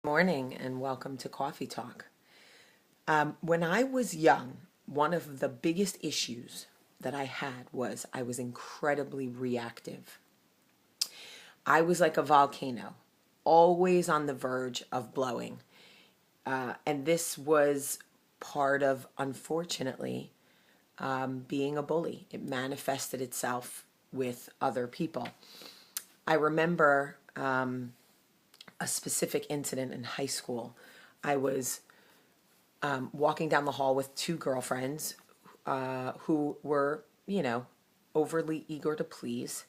Morning and welcome to Coffee Talk. When I was young, one of the biggest issues that I had was I was incredibly reactive. I was like a volcano, always on the verge of blowing. And this was part of, unfortunately, being a bully. It manifested itself with other people. I remember a specific incident in high school. I was walking down the hall with two girlfriends who were, overly eager to please.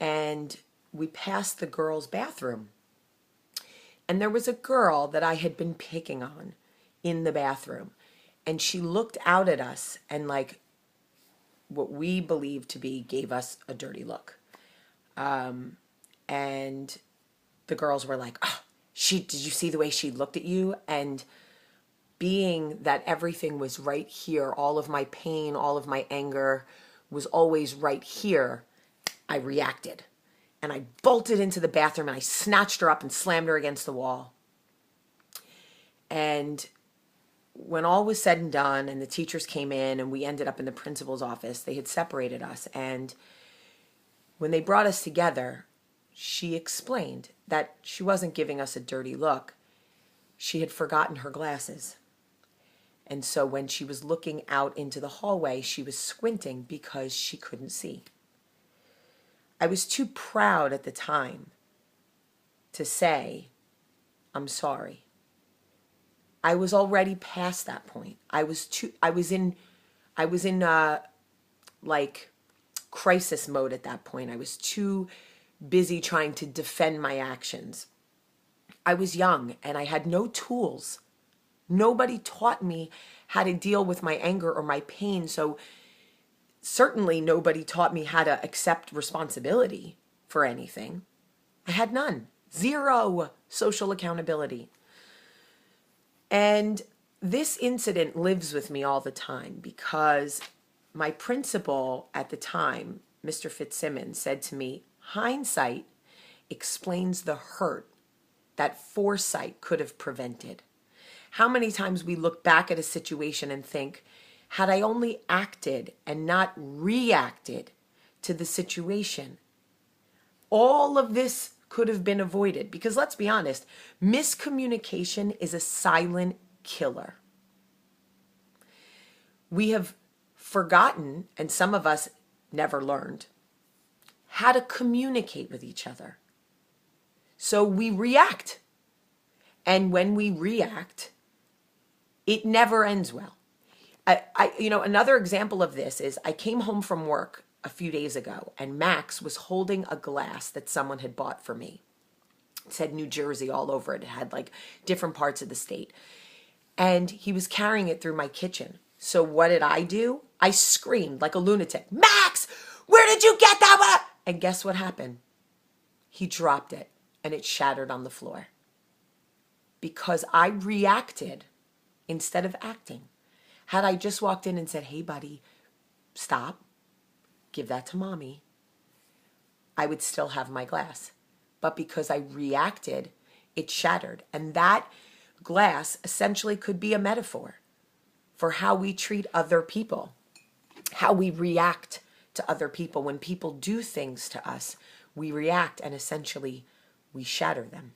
And we passed the girls' bathroom. And there was a girl that I had been picking on in the bathroom. And she looked out at us and, like, what we believed to be gave us a dirty look. And the girls were like, oh, did you see the way she looked at you? And being that everything was right here, all of my pain, all of my anger was always right here, I reacted. And I bolted into the bathroom and I snatched her up and slammed her against the wall. And when all was said and done and the teachers came in and we ended up in the principal's office, they had separated us. And when they brought us together, she explained that she wasn't giving us a dirty look. She had forgotten her glasses. And so when she was looking out into the hallway, she was squinting because she couldn't see. I was too proud at the time to say, I'm sorry. I was already past that point. I was in like crisis mode at that point. I was too busy trying to defend my actions. I was young and I had no tools. Nobody taught me how to deal with my anger or my pain. So certainly nobody taught me how to accept responsibility for anything. I had none. Zero social accountability. And this incident lives with me all the time because my principal at the time, Mr. Fitzsimmons, said to me, hindsight explains the hurt that foresight could have prevented. How many times we look back at a situation and think, had I only acted and not reacted to the situation, all of this could have been avoided. Because let's be honest, miscommunication is a silent killer. We have forgotten, and some of us never learned, how to communicate with each other. So we react. And when we react, it never ends well. Another example of this is I came home from work a few days ago and Max was holding a glass that someone had bought for me. It said New Jersey all over it. It had like different parts of the state. And he was carrying it through my kitchen. So what did I do? I screamed like a lunatic, Max, where did you get that one? And guess what happened? He dropped it and it shattered on the floor. Because I reacted instead of acting. Had I just walked in and said, hey, buddy, stop, give that to mommy, I would still have my glass. But because I reacted, it shattered. And that glass essentially could be a metaphor for how we treat other people, how we react to other people. When people do things to us, we react and essentially we shatter them.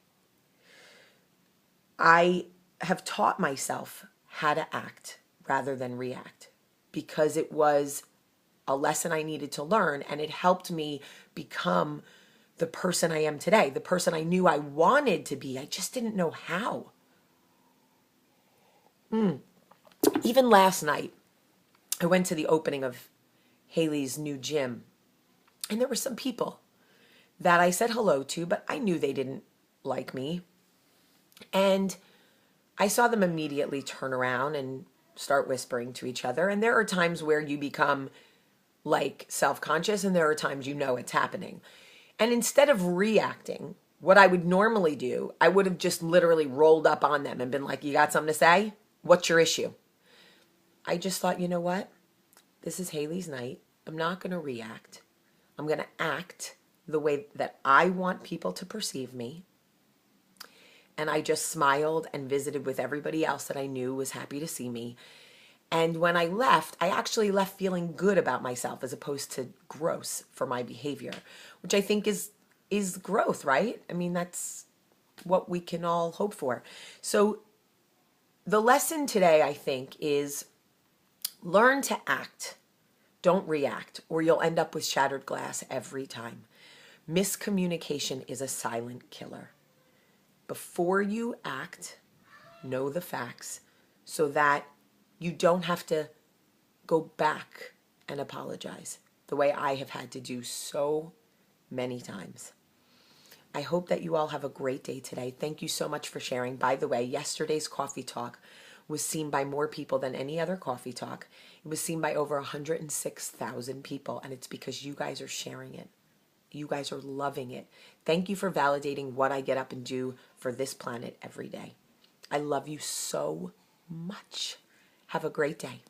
I have taught myself how to act rather than react because it was a lesson I needed to learn, and it helped me become the person I am today, the person I knew I wanted to be. I just didn't know how. Even last night, I went to the opening of Haley's new gym, and there were some people that I said hello to, but I knew they didn't like me. And I saw them immediately turn around and start whispering to each other. And there are times where you become like self-conscious and there are times you know it's happening. And instead of reacting, what I would normally do, I would have just literally rolled up on them and been like, you got something to say? What's your issue? I just thought, you know what? This is Haley's night. I'm not going to react. I'm going to act the way that I want people to perceive me. and I just smiled and visited with everybody else that I knew was happy to see me. And when I left, I actually left feeling good about myself as opposed to gross for my behavior, which I think is growth, right? I mean, that's what we can all hope for. So the lesson today, I think, is learn to act. Don't react, or you'll end up with shattered glass every time. Miscommunication is a silent killer. Before you act, know the facts so that you don't have to go back and apologize the way I have had to do so many times. I hope that you all have a great day today. Thank you so much for sharing. By the way, yesterday's Coffee Talk was seen by more people than any other Coffee Talk. It was seen by over 106,000 people, and it's because you guys are sharing it. You guys are loving it. Thank you for validating what I get up and do for this planet every day. I love you so much. Have a great day.